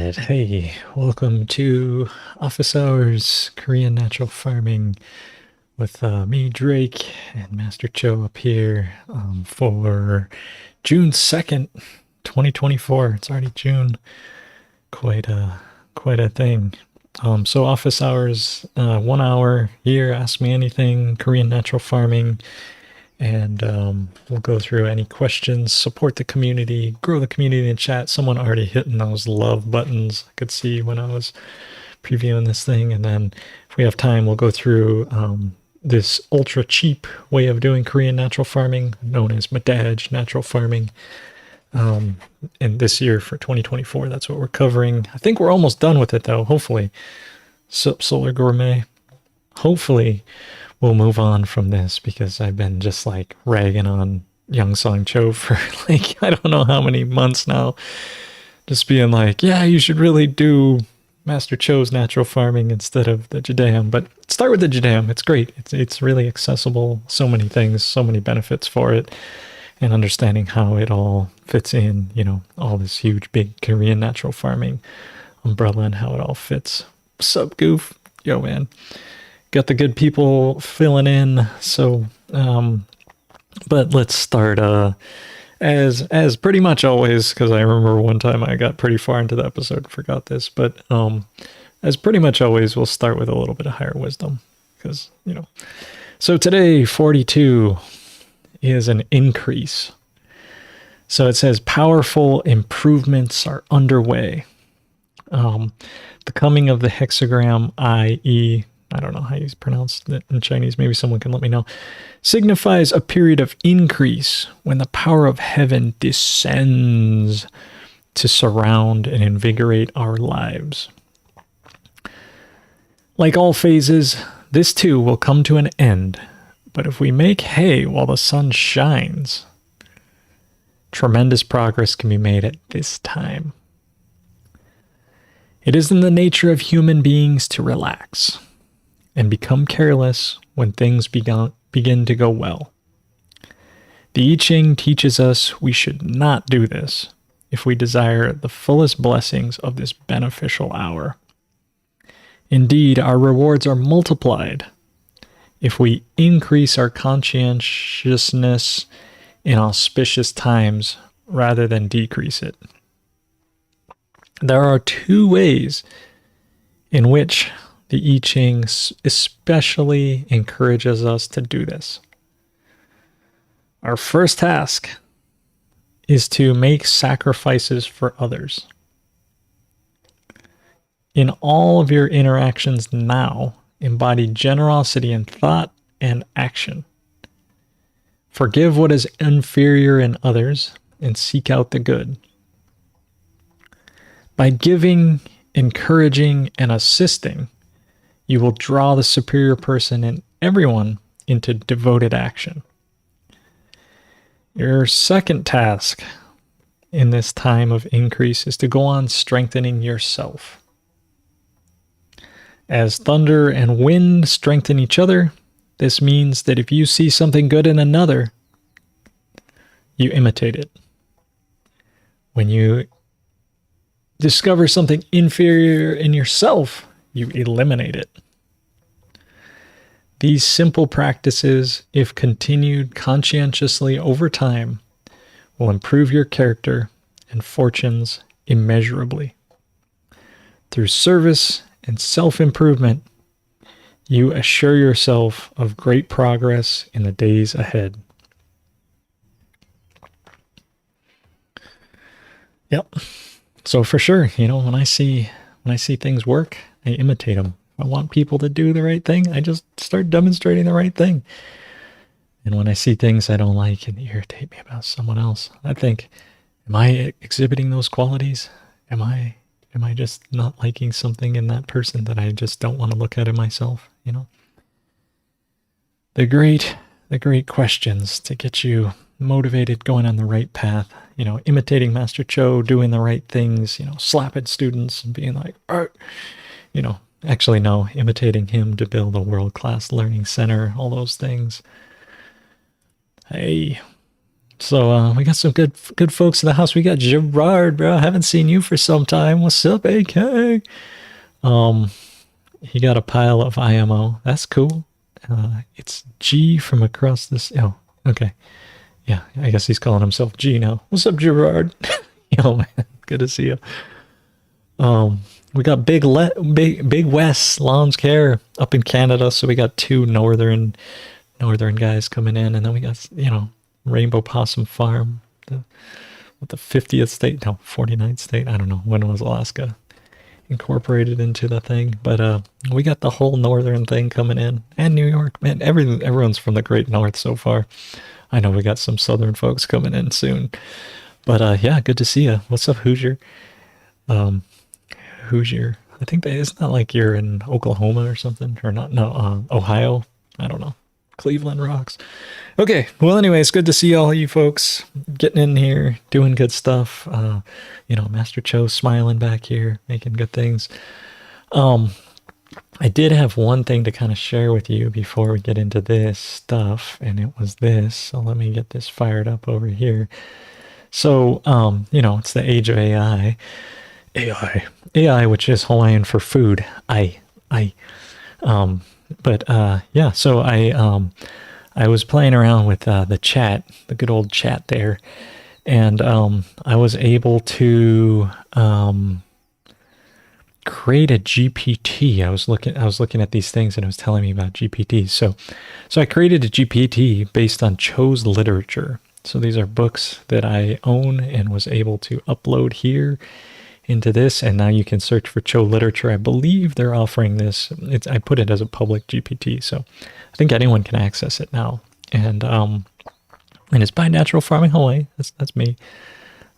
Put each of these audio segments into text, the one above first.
right. Hey, welcome to Office Hours Korean Natural Farming with me, Drake, and Master Cho up here for June 2nd, 2024. It's already June. Quite a thing. So Office Hours, 1 hour here, ask me anything, Korean Natural Farming, and we'll go through any questions, support the community, grow the community in chat. Someone already hitting those love buttons I could see when I was previewing this thing. And then if we have time, we'll go through this ultra cheap way of doing Korean natural farming known as Madaj natural farming. And this year for 2024, that's what we're covering. I think we're almost done with it though, hopefully. Solar Gourmet. Hopefully we'll move on from this because I've been just like ragging on Young Song Cho for like, I don't know how many months now. Just being like, yeah, you should really do Master Cho's natural farming instead of the Jadam. But start with the Jadam. It's great. It's really accessible. So many things, so many benefits for it. And understanding how it all fits in, you know, all this huge, big Korean natural farming umbrella and how it all fits. Sup, Goof? Yo, man. Got the good people filling in. So, but let's start as pretty much always, because I remember one time I got pretty far into the episode and forgot this, but as pretty much always, we'll start with a little bit of higher wisdom because, you know. So today, 42 is an increase. So it says powerful improvements are underway. The coming of the hexagram IE, I don't know how you pronounce it in Chinese, maybe someone can let me know, signifies a period of increase when the power of heaven descends to surround and invigorate our lives. Like all phases, this too will come to an end, but if we make hay while the sun shines, tremendous progress can be made at this time. It is in the nature of human beings to relax and become careless when things begin to go well. The I Ching teaches us we should not do this if we desire the fullest blessings of this beneficial hour. Indeed, our rewards are multiplied if we increase our conscientiousness in auspicious times rather than decrease it. There are two ways in which the I Ching especially encourages us to do this. Our first task is to make sacrifices for others. In all of your interactions now, embody generosity in thought and action. Forgive what is inferior in others and seek out the good. By giving, encouraging, and assisting, you will draw the superior person and everyone into devoted action. Your second task in this time of increase is to go on strengthening yourself. As thunder and wind strengthen each other, this means that if you see something good in another, you imitate it. When you discover something inferior in yourself, you eliminate it. These simple practices, if continued conscientiously over time, will improve your character and fortunes immeasurably. Through service and self-improvement, you assure yourself of great progress in the days ahead. Yep. So for sure, you know, when I see things work, I imitate them. If I want people to do the right thing, I just start demonstrating the right thing. And when I see things I don't like and irritate me about someone else, I think, am I exhibiting those qualities? Am I just not liking something in that person that I just don't want to look at in myself, you know? The great questions to get you motivated, going on the right path, you know, imitating Master Cho, doing the right things, you know, slapping students and being like, you know, actually no, imitating him to build a world-class learning center, all those things. Hey, So we got some good folks in the house. We got Gerard, bro. I haven't seen you for some time. What's up, AK? Um, he got a pile of IMO. That's cool. It's G from across this. Oh, okay. Yeah, I guess he's calling himself G now. What's up, Gerard? Yo, man, good to see you. We got Big West Lawns Care up in Canada, so we got two northern guys coming in, and then we got Rainbow Possum Farm, the 50th state, no 49th state. I don't know when was Alaska incorporated into the thing, but we got the whole northern thing coming in, and New York, man. Everyone's from the Great North so far. I know we got some southern folks coming in soon, but yeah, good to see you. What's up, Hoosier? Um, Hoosier. I think that isn't that like you're in Oklahoma or something, or not? No, Ohio. I don't know. Cleveland rocks. Okay. Well, anyway, it's good to see all you folks getting in here, doing good stuff. Master Cho smiling back here, making good things. I did have one thing to kind of share with you before we get into this stuff, and it was this. So let me get this fired up over here. So, it's the age of AI. AI, which is Hawaiian for food. Yeah, so I was playing around with the chat, the good old chat there, and I was able to create a GPT. I was looking at these things and it was telling me about GPT. So I created a GPT based on Cho's literature. So these are books that I own and was able to upload here into this, and now you can search for Cho literature. I believe they're offering this. I put it as a public GPT, so I think anyone can access it now. And it's by Natural Farming Hawaii. That's me.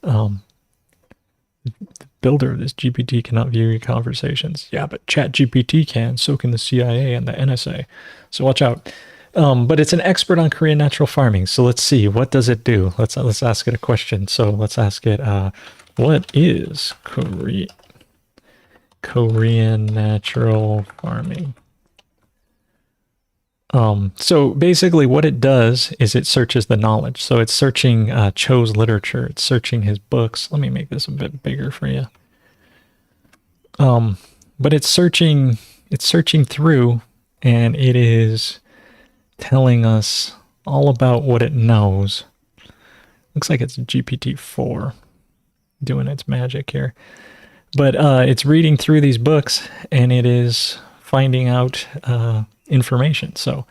The builder of this GPT cannot view your conversations. Yeah, but Chat GPT can. So can the CIA and the NSA. So watch out. But it's an expert on Korean natural farming. So let's see, what does it do? Let's ask it a question. So let's ask it. What is Korean natural farming? So basically what it does is it searches the knowledge. So it's searching Cho's literature. It's searching his books. Let me make this a bit bigger for you. But it's searching through, and it is telling us all about what it knows. Looks like it's GPT-4 doing its magic here. But it's reading through these books, and it is finding out information. So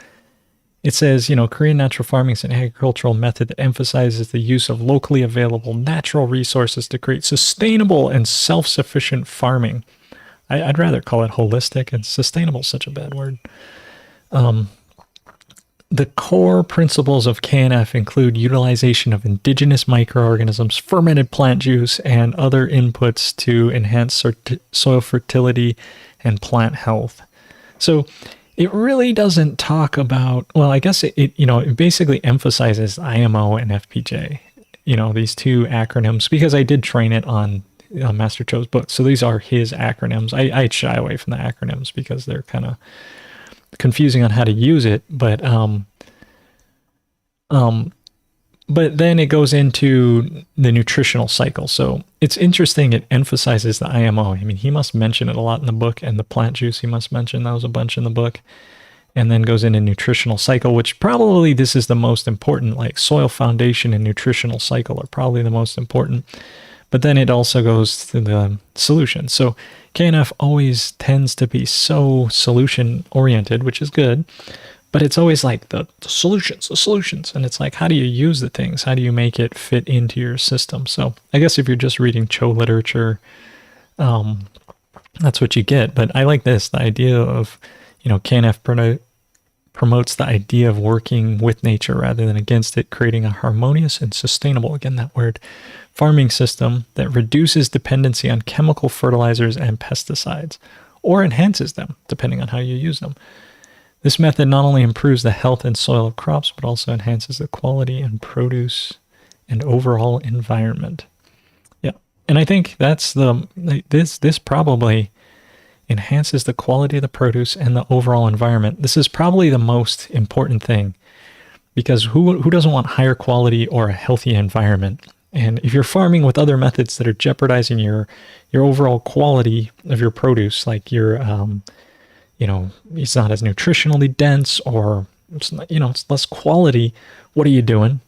it says, Korean natural farming is an agricultural method that emphasizes the use of locally available natural resources to create sustainable and self-sufficient farming. I'd rather call it holistic, and sustainable is such a bad word. The core principles of KNF include utilization of indigenous microorganisms, fermented plant juice, and other inputs to enhance soil fertility and plant health. So it really doesn't talk about, well, I guess it basically emphasizes IMO and FPJ, these two acronyms, because I did train it on Master Cho's book. So these are his acronyms. I shy away from the acronyms because they're kind of confusing on how to use it, but then it goes into the nutritional cycle. So it's interesting. It emphasizes the IMO. I mean, he must mention it a lot in the book, and the plant juice he must mention. That was a bunch in the book, and then goes into nutritional cycle, which probably this is the most important. Like soil foundation and nutritional cycle are probably the most important. But then it also goes to the solution. So KNF always tends to be so solution oriented, which is good, but it's always like the solutions. And it's like, how do you use the things? How do you make it fit into your system? So I guess if you're just reading Cho literature, that's what you get. But I like this, the idea of, KNF promotes the idea of working with nature rather than against it, creating a harmonious and sustainable, again, that word, farming system that reduces dependency on chemical fertilizers and pesticides, or enhances them, depending on how you use them. This method not only improves the health and soil of crops, but also enhances the quality and produce and overall environment. Yeah, and I think that's this probably enhances the quality of the produce and the overall environment. This is probably the most important thing because who doesn't want higher quality or a healthy environment? And if you're farming with other methods that are jeopardizing your overall quality of your produce, like your it's not as nutritionally dense, or it's not, it's less quality. What are you doing?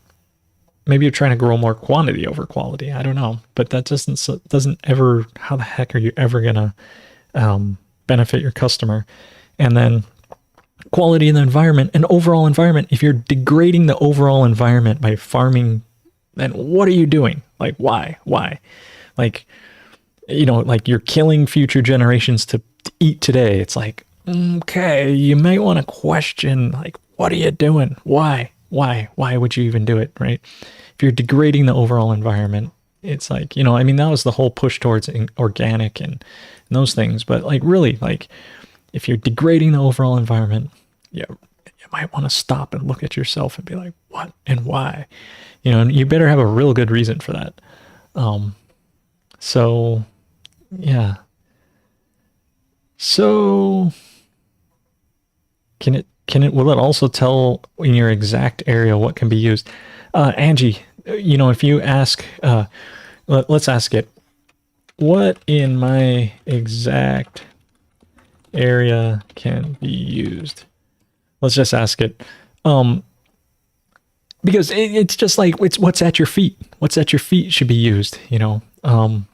Maybe you're trying to grow more quantity over quality. I don't know, but that doesn't ever. How the heck are you ever gonna benefit your customer? And then quality in the environment and overall environment. If you're degrading the overall environment by farming, then what are you doing? Like, why? Like, like you're killing future generations to eat today. It's like, okay, you might want to question, like, what are you doing? Why would you even do it? Right? If you're degrading the overall environment, it's like, that was the whole push towards organic and those things. But like, really, like, if you're degrading the overall environment, you might want to stop and look at yourself and be like, what and why? And you better have a real good reason for that. So yeah. So will it also tell in your exact area what can be used? Angie, if you ask, let's ask it, what in my exact area can be used? Let's just ask it. Because it's just like, it's what's at your feet. What's at your feet should be used, and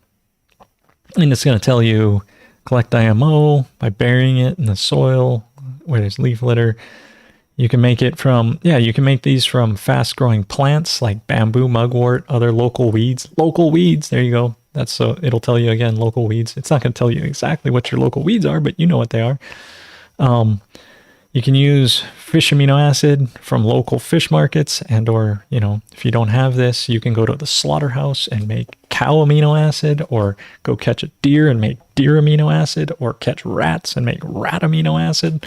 it's going to tell you collect IMO by burying it in the soil where there's leaf litter. You can make it from, you can make these from fast growing plants like bamboo, mugwort, other local weeds. Local weeds, there you go. It'll tell you again, local weeds. It's not going to tell you exactly what your local weeds are, but you know what they are. You can use fish amino acid from local fish markets, or, if you don't have this, you can go to the slaughterhouse and make cow amino acid, or go catch a deer and make deer amino acid, or catch rats and make rat amino acid.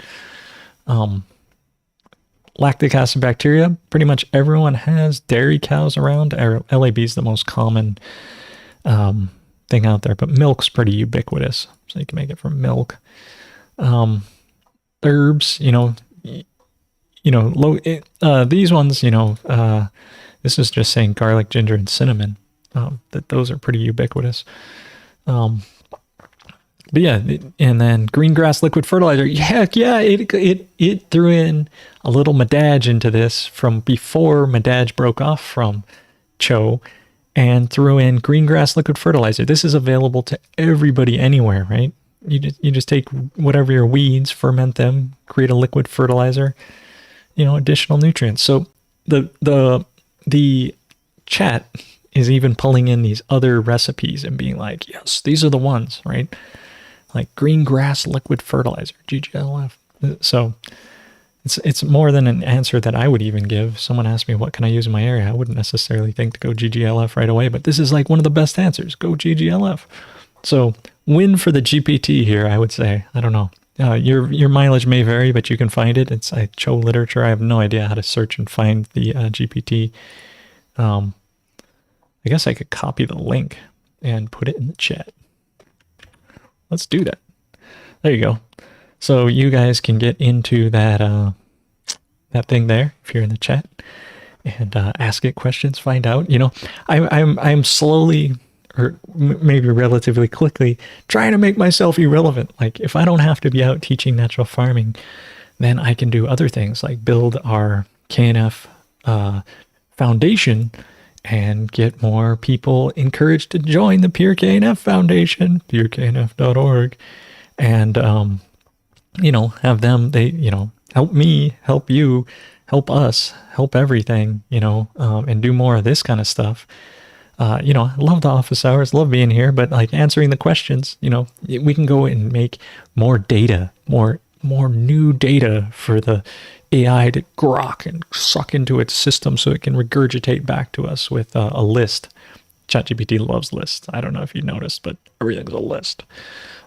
Lactic acid bacteria, pretty much everyone has dairy cows around. LAB is the most common thing out there, but milk's pretty ubiquitous, so you can make it from milk. Herbs, these ones, this is just saying garlic, ginger, and cinnamon. That those are pretty ubiquitous. But yeah, and then green grass liquid fertilizer. Heck yeah, it threw in a little Madaj into this from before Madaj broke off from Cho, and threw in green grass liquid fertilizer. This is available to everybody anywhere, right? You just take whatever your weeds, ferment them, create a liquid fertilizer, additional nutrients. So the chat is even pulling in these other recipes and being like, yes, these are the ones, right? Like green grass liquid fertilizer, GGLF. So it's more than an answer that I would even give. Someone asked me, what can I use in my area? I wouldn't necessarily think to go GGLF right away, but this is like one of the best answers. Go GGLF. So win for the GPT here, I would say. I don't know. Your mileage may vary, but you can find it. It's Cho literature. I have no idea how to search and find the GPT. I guess I could copy the link and put it in the chat. Let's do that. There you go. So you guys can get into that that thing there if you're in the chat, and ask it questions, find out. I'm slowly, or maybe relatively quickly, trying to make myself irrelevant. Like, if I don't have to be out teaching natural farming, then I can do other things like build our KNF foundation and get more people encouraged to join the Pure KNF Foundation, pureknf.org, and have them, help me, help you, help us, help everything, and do more of this kind of stuff. I love the office hours, love being here, but like answering the questions, we can go and make more data, more new data for the AI to grok and suck into its system so it can regurgitate back to us with a list. ChatGPT loves lists. I don't know if you noticed, but everything's a list.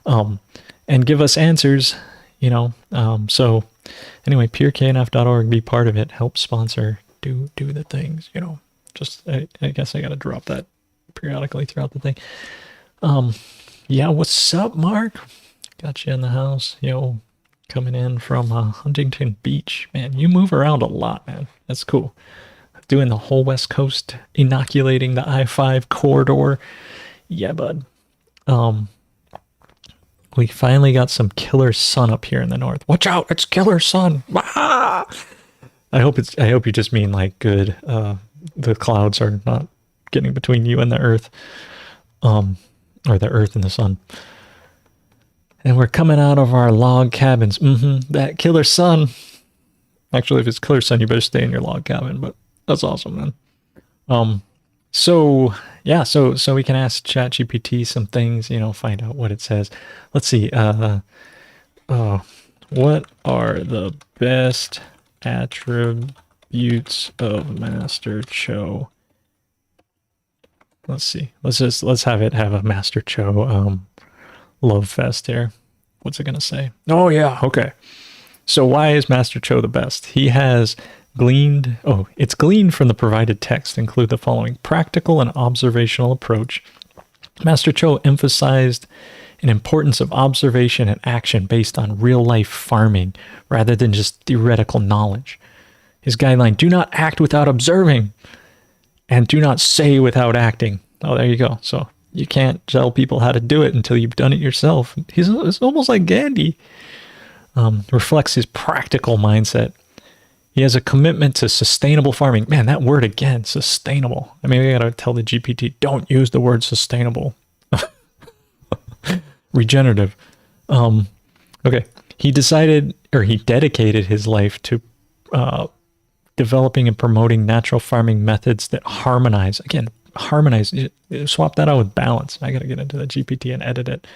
And give us answers, so anyway, pureknf.org, be part of it, help sponsor, do the things, just, I guess I got to drop that periodically throughout the thing. Yeah, what's up, Mark? Got you in the house. coming in from Huntington Beach. Man, you move around a lot, man. That's cool. Doing the whole West Coast, inoculating the I-5 corridor. Yeah, bud. Um, we finally got some killer sun up here in the north. Watch out, it's killer sun. Ah! I hope you just mean like good. The clouds are not getting between you and the earth. Or the earth and the sun. And we're coming out of our log cabins. That killer sun. Actually, if it's killer sun, you better stay in your log cabin, but that's awesome, man. So yeah, so we can ask ChatGPT some things, find out what it says. Let's see. What are the best attributes of Master Cho? Let's see. Let's have it have a Master Cho love fest here. What's it gonna say? Oh yeah, okay. So why is Master Cho the best? He has it's gleaned from the provided text include the following: practical and observational approach. Master Cho emphasized an importance of observation and action based on real life farming rather than just theoretical knowledge. His guideline: do not act without observing and do not say without acting. Oh, there you go. So you can't tell people how to do it until you've done it yourself. It's almost like Gandhi. Reflects his practical mindset. He has a commitment to sustainable farming. Man, that word again, sustainable. I mean, we gotta tell the GPT, don't use the word sustainable. Regenerative. Okay. He dedicated his life to developing and promoting natural farming methods that harmonize. Again, harmonize. Swap that out with balance. I gotta get into the GPT and edit it.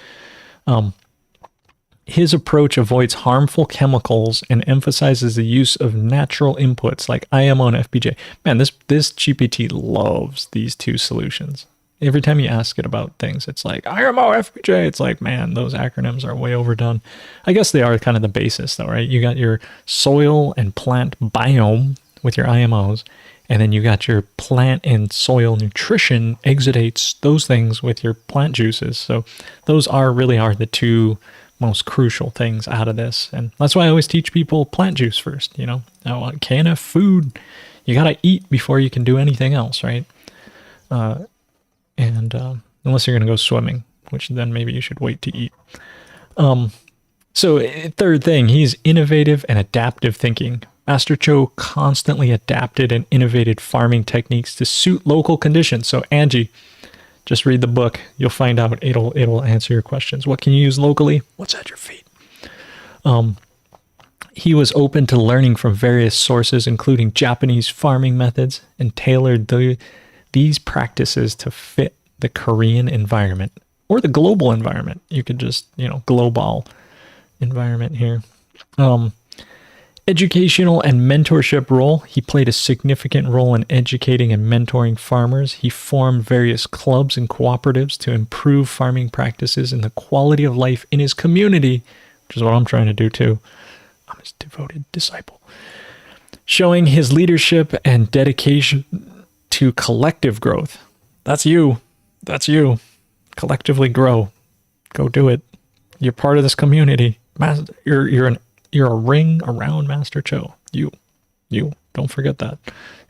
His approach avoids harmful chemicals and emphasizes the use of natural inputs like IMO and FPJ. Man, this GPT loves these two solutions. Every time you ask it about things, it's like IMO, FPJ. It's like, man, those acronyms are way overdone. I guess they are kind of the basis though, right? You got your soil and plant biome with your IMOs, and then you got your plant and soil nutrition exudates, those things with your plant juices. So those really are the two most crucial things out of this. And that's why I always teach people plant juice first. KNF food, you got to eat before you can do anything else, right? And unless you're going to go swimming, which then maybe you should wait to eat. So third thing, he's innovative and adaptive thinking. Master Cho constantly adapted and innovated farming techniques to suit local conditions. So Angie, just read the book. You'll find out. It'll answer your questions. What can you use locally? What's at your feet? He was open to learning from various sources, including Japanese farming methods, and tailored these practices to fit the Korean environment or the global environment. You could just, global environment here. Educational and mentorship role. He played a significant role in educating and mentoring farmers. He formed various clubs and cooperatives to improve farming practices and the quality of life in his community, which is what I'm trying to do too. I'm his devoted disciple. Showing his leadership and dedication to collective growth. That's you. That's you. Collectively grow. Go do it. You're part of this community. You're a ring around Master Cho. You. Don't forget that.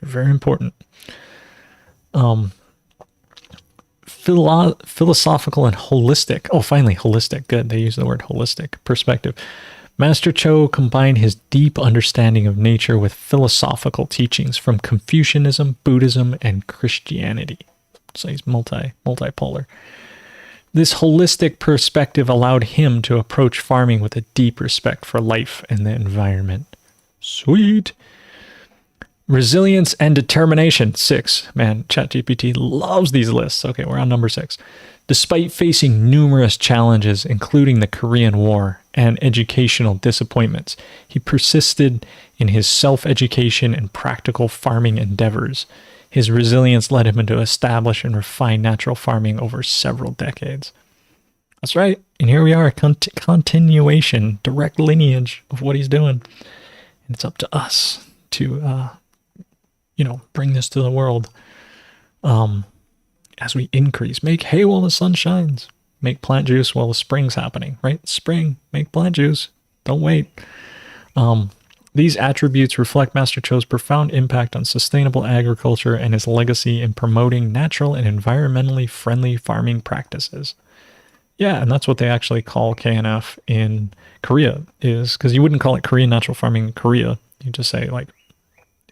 You're very important. Philosophical and holistic. Oh, finally, holistic. Good. They use the word holistic perspective. Master Cho combined his deep understanding of nature with philosophical teachings from Confucianism, Buddhism, and Christianity. So he's multipolar. This holistic perspective allowed him to approach farming with a deep respect for life and the environment. Sweet. Resilience and determination. 6. Man, ChatGPT loves these lists. Okay, we're on number 6. Despite facing numerous challenges, including the Korean War and educational disappointments, he persisted in his self-education and practical farming endeavors. His resilience led him to establish and refine natural farming over several decades. That's right. And here we are, continuation, direct lineage of what he's doing. And it's up to us to, bring this to the world as we increase. Make hay while the sun shines. Make plant juice while the spring's happening, right? Spring, make plant juice. Don't wait. These attributes reflect Master Cho's profound impact on sustainable agriculture and his legacy in promoting natural and environmentally friendly farming practices. Yeah, and that's what they actually call KNF in Korea, is because you wouldn't call it Korean natural farming in Korea. You just say like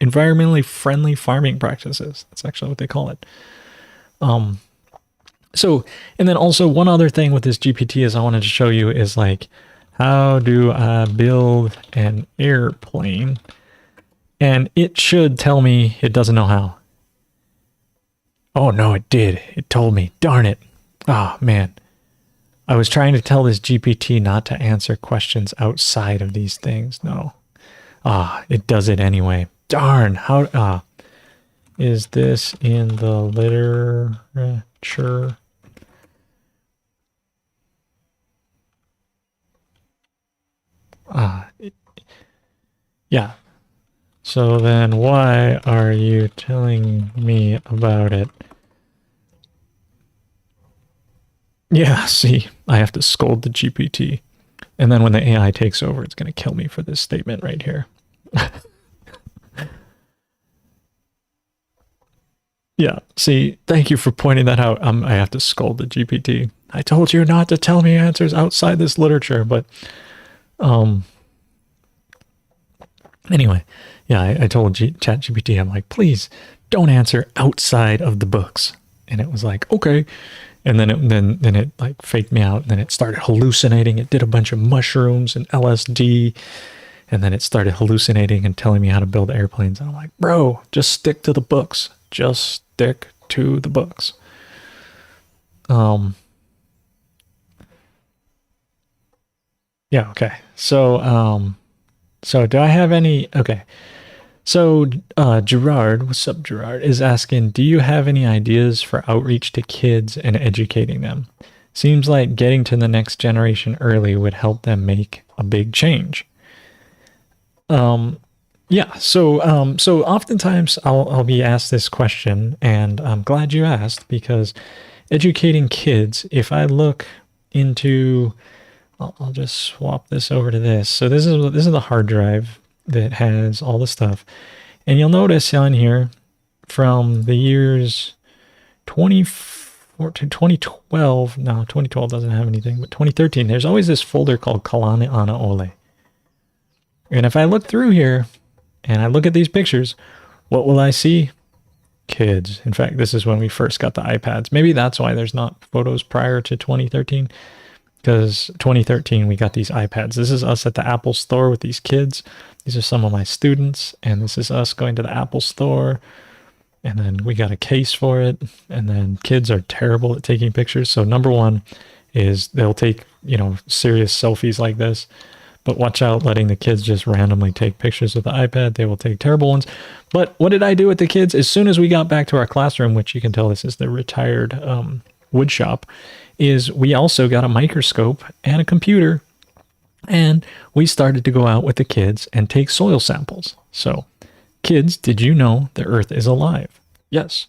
environmentally friendly farming practices. That's actually what they call it. So, and then also one other thing with this GPT is I wanted to show you is like, how do I build an airplane? And it should tell me it doesn't know how. Oh no, it did. It told me. Darn it. Ah, oh, man. I was trying to tell this GPT not to answer questions outside of these things. No. Ah, it does it anyway. Darn. How, is this in the literature? Yeah. So then why are you telling me about it? Yeah, see, I have to scold the GPT. And then when the AI takes over, it's going to kill me for this statement right here. Yeah, see, thank you for pointing that out. I have to scold the GPT. I told you not to tell me answers outside this literature, but anyway, yeah, I told ChatGPT, I'm like, please don't answer outside of the books. And it was like, okay. And then it like faked me out. And then it started hallucinating. It did a bunch of mushrooms and LSD. And then it started hallucinating and telling me how to build airplanes. And I'm like, bro, just stick to the books. Just stick to the books. Yeah, okay. So do I have any? Okay. So Gerard, what's up, Gerard, is asking, do you have any ideas for outreach to kids and educating them? Seems like getting to the next generation early would help them make a big change. Yeah, so oftentimes I'll be asked this question, and I'm glad you asked because educating kids, if I look into, I'll just swap this over to this. So this is the hard drive that has all the stuff. And you'll notice on here from the years 24 to 2012, no, 2012 doesn't have anything, but 2013, there's always this folder called Kalane Ana Ole. And if I look through here and I look at these pictures, what will I see? Kids. In fact, this is when we first got the iPads. Maybe that's why there's not photos prior to 2013. Because 2013, we got these iPads. This is us at the Apple store with these kids. These are some of my students. And this is us going to the Apple store. And then we got a case for it. And then kids are terrible at taking pictures. So number one is they'll take, serious selfies like this. But watch out letting the kids just randomly take pictures with the iPad. They will take terrible ones. But what did I do with the kids? As soon as we got back to our classroom, which you can tell this is the retired wood shop, is we also got a microscope and a computer, and we started to go out with the kids and take soil samples. So, kids, did you know the Earth is alive? Yes,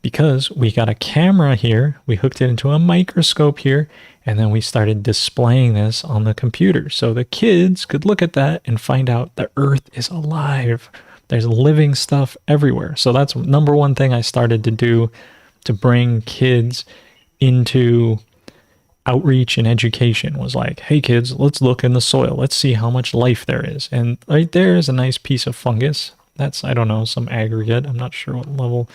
because we got a camera here, we hooked it into a microscope here, and then we started displaying this on the computer. So the kids could look at that and find out the Earth is alive. There's living stuff everywhere. So that's number one thing I started to do to bring kids into outreach and education, was like, hey kids, let's look in the soil. Let's see how much life there is. And right there is a nice piece of fungus. That's, I don't know, some aggregate. I'm not sure what level.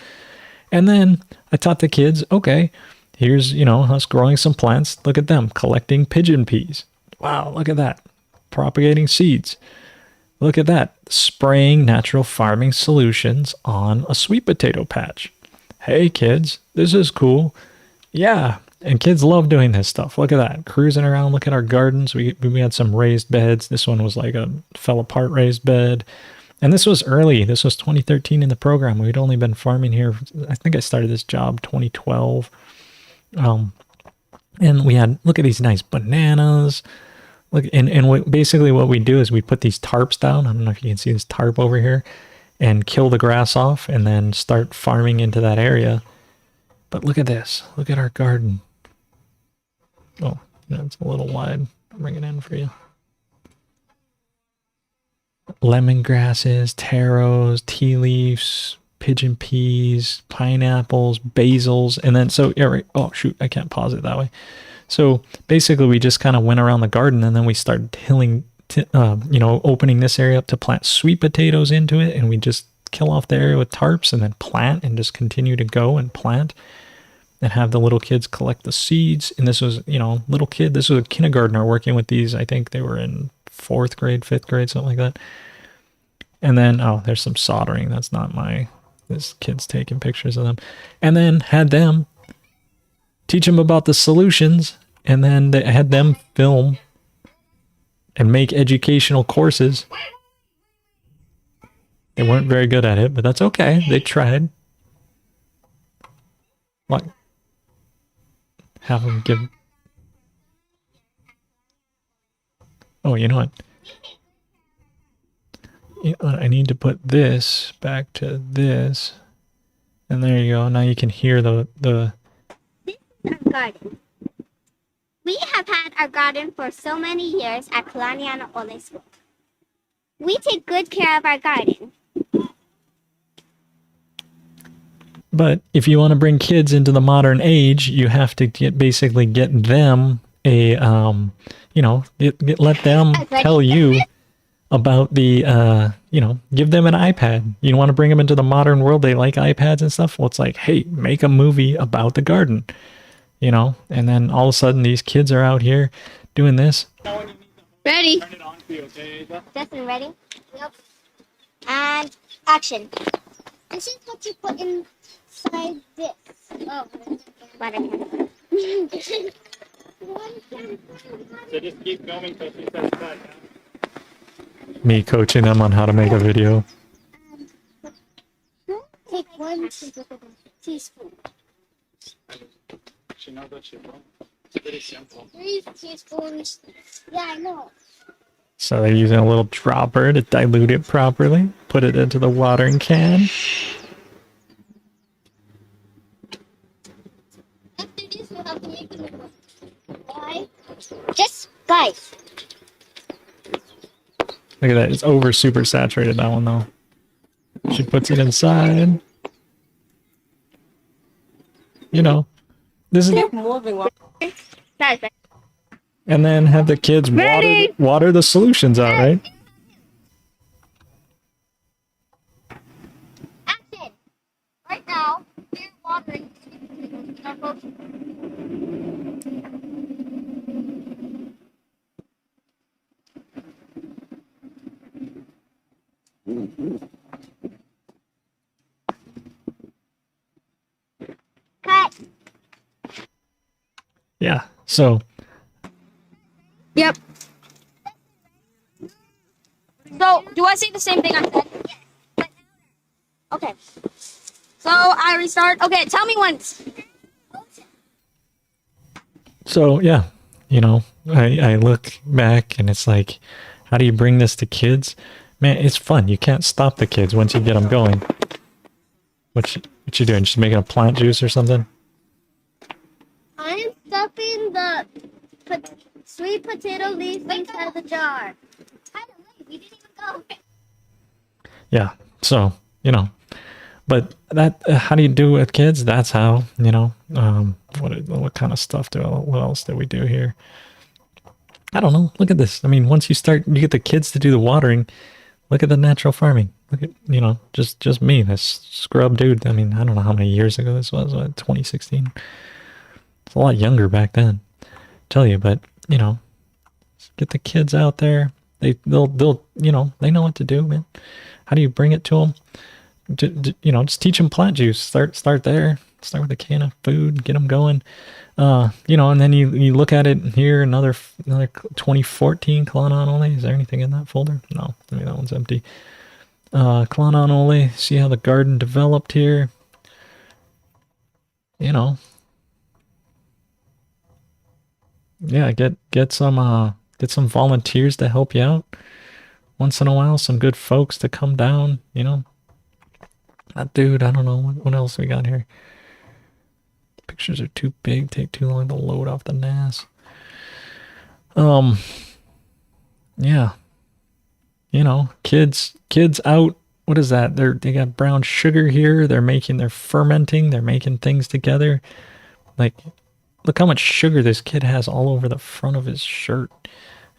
And then I taught the kids, okay, here's, us growing some plants. Look at them collecting pigeon peas. Wow, look at that. Propagating seeds. Look at that. Spraying natural farming solutions on a sweet potato patch. Hey kids, this is cool. Yeah, and kids love doing this stuff. Look at that. Cruising around, look at our gardens. We had some raised beds. This one was like a fell apart raised bed. And this was early. This was 2013 in the program. We'd only been farming here. I think I started this job 2012. And we had, look at these nice bananas. Look, and basically what we do is we put these tarps down. I don't know if you can see this tarp over here, and kill the grass off and then start farming into that area. But look at this. Look at our garden. Oh, it's a little wide. I'll bring it in for you. lemongrasses, taros, tea leaves, pigeon peas, pineapples, basils, and then so yeah, right. Oh shoot, I can't pause it that way. So basically, we just kind of went around the garden, and then we started tilling, opening this area up to plant sweet potatoes into it, and we just kill off the area with tarps, and then plant, and just continue to go and plant, and have the little kids collect the seeds. And this was, little kid. This was a kindergartner working with these. I think they were in fourth grade, fifth grade, something like that. And then, oh, there's some soldering. That's not my. This kid's taking pictures of them, and then had them teach them about the solutions, and then they had them film and make educational courses. They weren't very good at it, but that's okay. They tried. What? Have them give. Oh, you know what? I need to put this back to this, and there you go. Now you can hear the. This is our garden. We have had our garden for so many years at Kalaniana Ole School. We take good care of our garden. But if you want to bring kids into the modern age, you have to basically get them a, let them tell you about the, give them an iPad. You want to bring them into the modern world. They like iPads and stuff. Well, it's like, hey, make a movie about the garden, and then all of a sudden these kids are out here doing this. Ready? Justin, ready? Yep. And action. This is what you put inside this. Oh, whatever. So just keep going until she says cut. Me coaching them on how to make a video. Take 1 teaspoon. She knows what she wants. It's very simple. 3 teaspoons. Yeah, I know. So they're using a little dropper to dilute it properly. Put it into the watering can. After this, we'll have to make the new one. Why? Just guys. Look at that. It's over super saturated, that one, though. She puts it inside. This is... And then have the kids water the solutions out, right? Action. Right now, we're watering. Cut. Yeah. So... Yep. So, do I say the same thing I said? Okay. So, I restart. Okay, tell me once. So, yeah. I look back and it's like, how do you bring this to kids? Man, it's fun. You can't stop the kids once you get them going. What you doing? Just making a plant juice or something? I'm stuffing the sweet potato leaves inside the jar. Tyler, wait, we didn't even go. Yeah. So, but that, how do you do it with kids? That's how, what kind of stuff what else do we do here? I don't know. Look at this. I mean, once you get the kids to do the watering, look at the natural farming. Look at, just me, this scrub dude. I mean, I don't know how many years ago this was, 2016. It's a lot younger back then, tell you, but, get the kids out there. They'll, they know what to do, man. How do you bring it to them? Just teach them plant juice. Start there. Start with a can of food. Get them going. And then you look at it here. Another 2014 Kalana Ole. Is there anything in that folder? No. I mean, that one's empty. Kalana Ole. See how the garden developed here. Yeah. Get some volunteers to help you out. Once in a while, some good folks to come down. That dude. I don't know what else we got here. Pictures are too big, take too long to load off the NAS. Yeah. you know, kids out. What is that? They got brown sugar here. They're fermenting. They're making things together. Like, look how much sugar this kid has all over the front of his shirt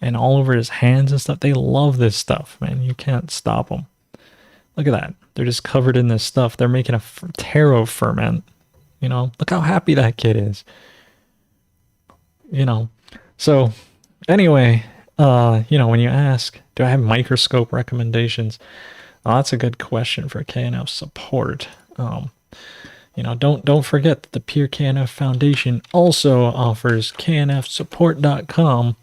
and all over his hands and stuff. They love this stuff, man. You can't stop them. Look at that. They're just covered in this stuff. They're making a taro ferment. You know, look how happy that kid is. You know, so anyway, you know, when you ask, do I have microscope recommendations? Oh, that's a good question for KNF support. You know, don't forget that the Pure KNF Foundation also offers knfsupport.com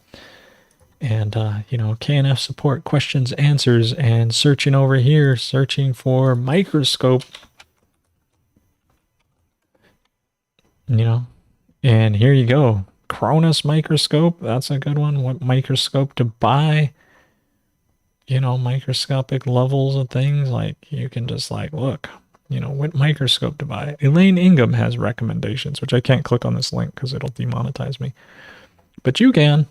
and you know, KNF support questions, answers, and searching over here, searching for microscope. You know, and here you go. Cronus microscope, that's a good one. What microscope to buy? You know, microscopic levels of things. Like, you can just like look, you know, what microscope to buy. Elaine Ingham has recommendations, which I can't click on this link because it'll demonetize me. But you can.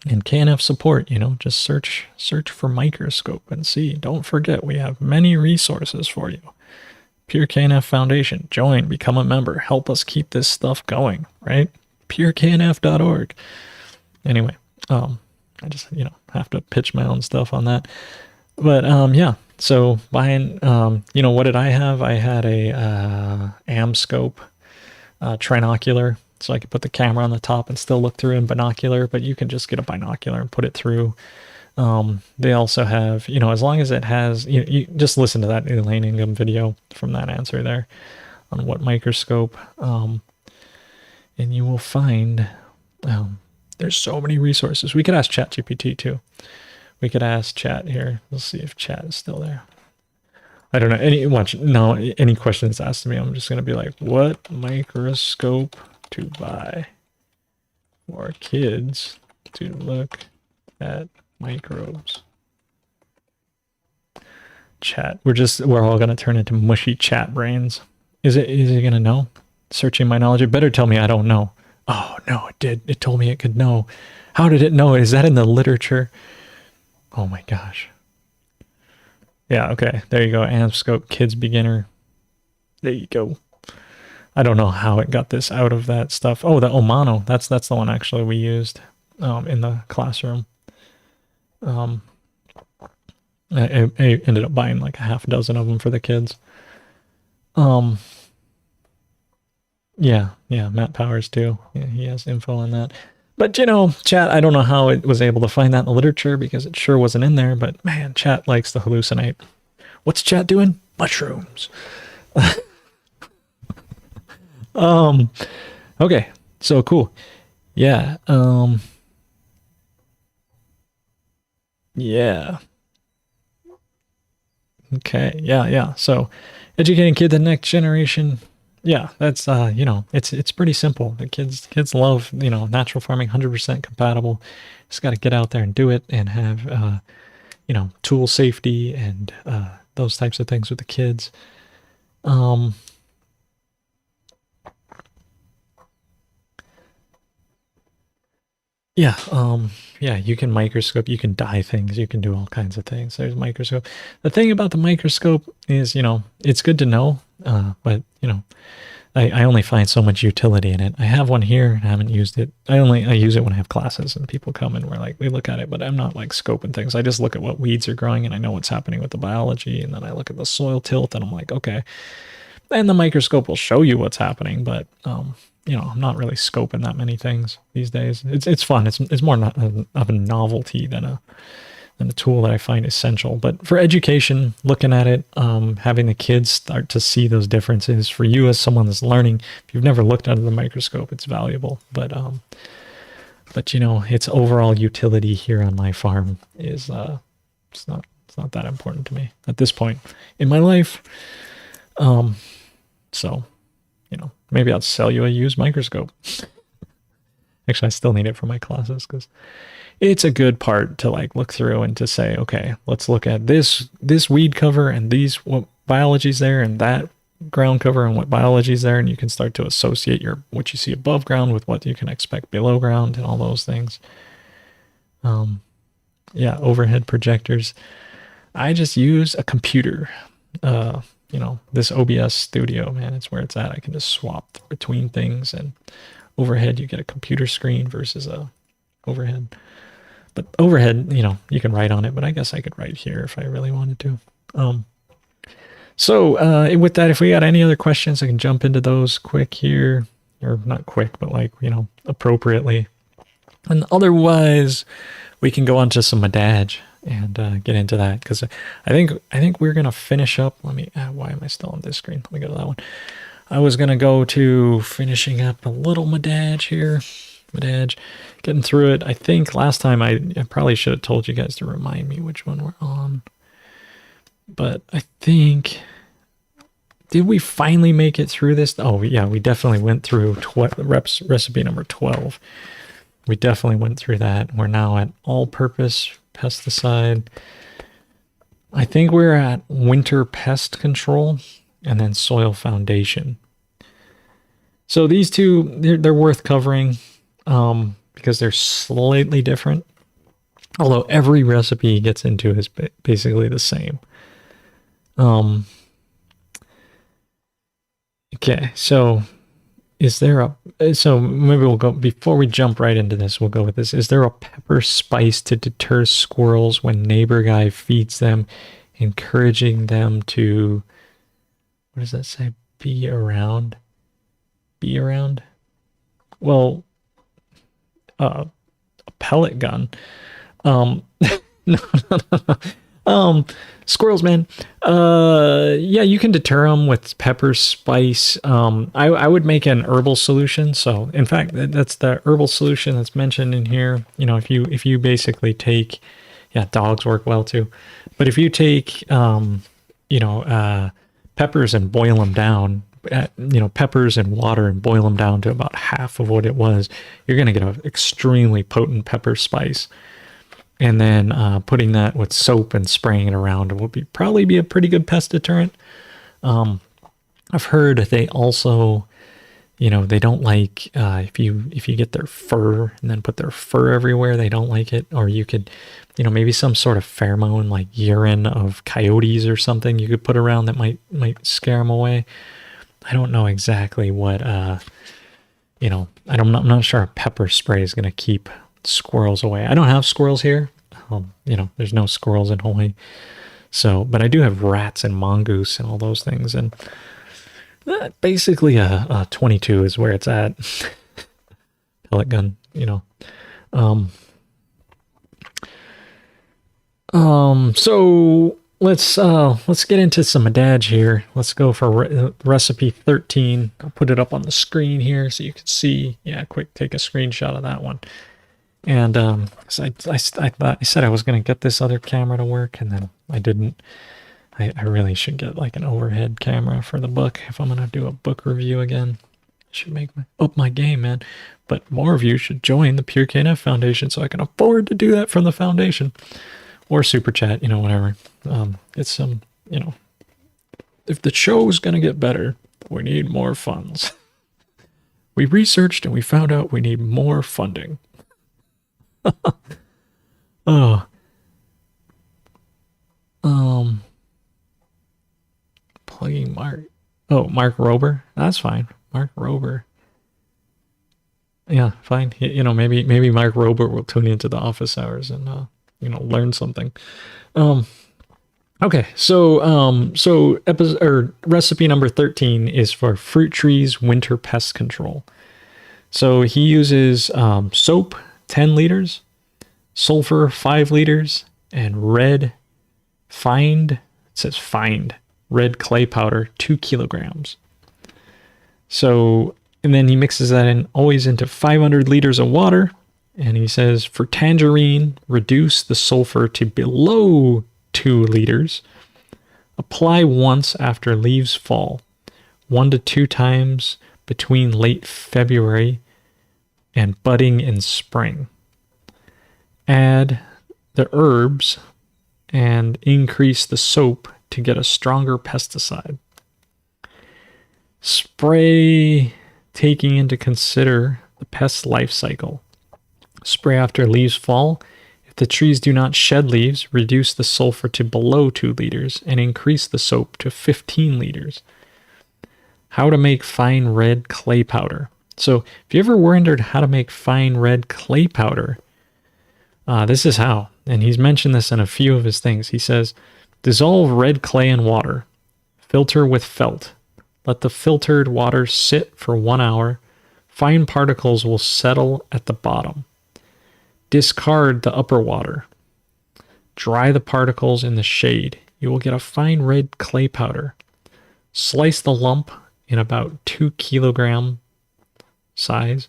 And KNF support, you know, just search for microscope and see. Don't forget, we have many resources for you. Pure KNF Foundation. Join, become a member. Help us keep this stuff going, right? pureknf.org. Anyway, I just, you know, have to pitch my own stuff on that. But yeah, so buying, you know, what did I have? I had a Amscope trinocular, so I could put the camera on the top and still look through in binocular, but you can just get a binocular and put it through. They also have, you know, as long as it has, you just listen to that Elaine Ingham video from that answer there on what microscope, and you will find there's so many resources. We could ask ChatGPT too. We could ask Chat here. Let's see if Chat is still there. I don't know. Any questions asked to me, I'm just going to be like, what microscope to buy for kids to look at microbes? Chat. We're all going to turn into mushy chat brains. Is it going to know? Searching my knowledge. It better tell me I don't know. Oh, no, it did. It told me it could know. How did it know? Is that in the literature? Oh my gosh. Yeah, okay. There you go. Amscope Kids Beginner. There you go. I don't know how it got this out of that stuff. Oh, the Omano. That's the one actually we used in the classroom. I ended up buying like a half dozen of them for the kids. Yeah, Matt Powers too. Yeah, he has info on that. But, you know, Chat, I don't know how it was able to find that in the literature because it sure wasn't in there. But, man, Chat likes to hallucinate. What's Chat doing? Mushrooms. Okay, so cool. Yeah, yeah. Okay, yeah. So, educating the next generation. Yeah, that's you know, it's pretty simple. The kids love, you know, natural farming, 100% compatible. Just got to get out there and do it and have you know, tool safety and those types of things with the kids. Yeah, yeah, you can microscope, you can dye things, you can do all kinds of things. There's microscope. The thing about the microscope is, you know, it's good to know, but, you know, I only find so much utility in it. I have one here and I haven't used it. I use it when I have classes and people come and we look at it, but I'm not like scoping things. I just look at what weeds are growing and I know what's happening with the biology, and then I look at the soil tilt and I'm like, okay. And the microscope will show you what's happening, but you know, I'm not really scoping that many things these days. It's fun. It's more of a novelty than a tool that I find essential. But for education, looking at it, having the kids start to see those differences. For you as someone that's learning, if you've never looked under the microscope, it's valuable. But you know, its overall utility here on my farm is it's not that important to me at this point in my life. So, you know, maybe I'll sell you a used microscope. Actually, I still need it for my classes because it's a good part to like look through and to say, okay, let's look at this weed cover and what biology's there, and that ground cover and what biology's there, and you can start to associate what you see above ground with what you can expect below ground and all those things. yeah, overhead projectors. I just use a computer. This OBS studio, man, it's where it's at. I can just swap between things, and overhead you get a computer screen versus a overhead. But overhead, you can write on it, but I guess I could write here if I really wanted to. With that, if we got any other questions, I can jump into those quick here, or not quick, but like, appropriately. And otherwise, we can go on to some adage and get into that, because I think we're gonna finish up. Let me. Why am I still on this screen? Let me go to that one. I was gonna go to finishing up a little adage here. Adage, getting through it. I think last time I probably should have told you guys to remind me which one we're on. But I think, did we finally make it through this? Oh yeah, we definitely went through recipe number 12. We definitely went through that. We're now at all-purpose pesticide. I think we're at winter pest control and then soil foundation. So these two, they're worth covering because they're slightly different. Although every recipe gets into is basically the same. Okay, so so maybe we'll go, before we jump right into this, we'll go with this. Is there a pepper spice to deter squirrels when neighbor guy feeds them, encouraging them to, what does that say? Be around? Be around? Well, a pellet gun. No, no, no. Squirrels, man. Yeah, you can deter them with pepper spice. I would make an herbal solution. So, in fact, that's the herbal solution that's mentioned in here. If you basically take, yeah, dogs work well too. But if you take, peppers and boil them down, peppers and water and boil them down to about half of what it was, you're going to get an extremely potent pepper spice. And then putting that with soap and spraying it around will probably be a pretty good pest deterrent. I've heard they also, they don't like if you get their fur and then put their fur everywhere, they don't like it. Or you could, maybe some sort of pheromone like urine of coyotes or something you could put around that might scare them away. I don't know exactly what, I'm not sure a pepper spray is going to keep squirrels away. I don't have squirrels here. There's no squirrels in Hawaii. So, but I do have rats and mongoose and all those things. And basically a 22 is where it's at. Pellet gun, So let's get into some adage here. Let's go for recipe 13. I'll put it up on the screen here so you can see. Yeah, quick, take a screenshot of that one. And I thought I said I was going to get this other camera to work, and then I didn't. I really should get like an overhead camera for the book if I'm going to do a book review again. I should up my game, man. But more of you should join the Pure KNF Foundation so I can afford to do that from the foundation. Or super chat, whatever. It's if the show is going to get better, we need more funds. We researched and we found out we need more funding. Oh. Plugging Mark. Oh, Mark Rober. That's fine. Mark Rober. Yeah, fine. Maybe Mark Rober will tune into the office hours and learn something. Okay, so episode or recipe number 13 is for fruit trees winter pest control. So he uses soap 10 liters, sulfur 5 liters, and red red clay powder 2 kilograms. So, and then he mixes that in always into 500 liters of water. And he says, for tangerine, reduce the sulfur to below 2 liters. Apply once after leaves fall, 1 to 2 times between late February and budding in spring. Add the herbs and increase the soap to get a stronger pesticide. Spray taking into consider the pest life cycle. Spray after leaves fall if If the trees do not shed leaves, reduce the sulfur to below 2 liters and increase the soap to 15 liters. How to make fine red clay powder. So if you ever wondered how to make fine red clay powder, this is how. And he's mentioned this in a few of his things. He says, dissolve red clay in water. Filter with felt. Let the filtered water sit for 1 hour. Fine particles will settle at the bottom. Discard the upper water. Dry the particles in the shade. You will get a fine red clay powder. Slice the lump in about 2 kilogram size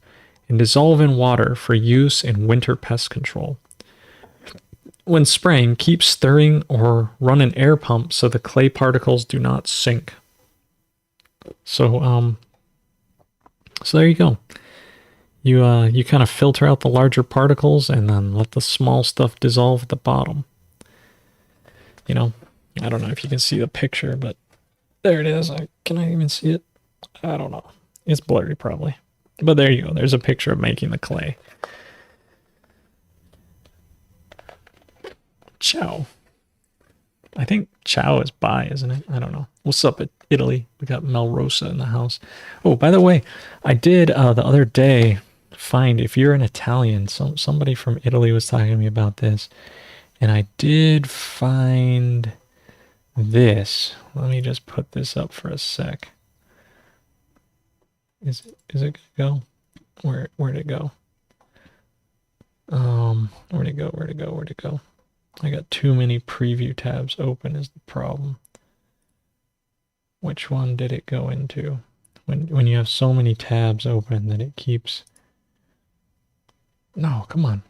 and dissolve in water for use in winter pest control. When spraying, keep stirring or run an air pump so the clay particles do not sink. So there you go. You kind of filter out the larger particles and then let the small stuff dissolve at the bottom. You know, I don't know if you can see the picture, but there it is. Can I even see it? I don't know. It's blurry probably. But there you go. There's a picture of making the clay. Ciao. I think ciao is bye, isn't it? I don't know. What's up at Italy? We got Melrosa in the house. Oh, by the way, I did the other day find, if you're an Italian, somebody from Italy was talking to me about this, and I did find this. Let me just put this up for a sec. Is it gonna go? Where'd it go? Where'd it go? I got too many preview tabs open is the problem. Which one did it go into? When you have so many tabs open that it keeps... No, come on.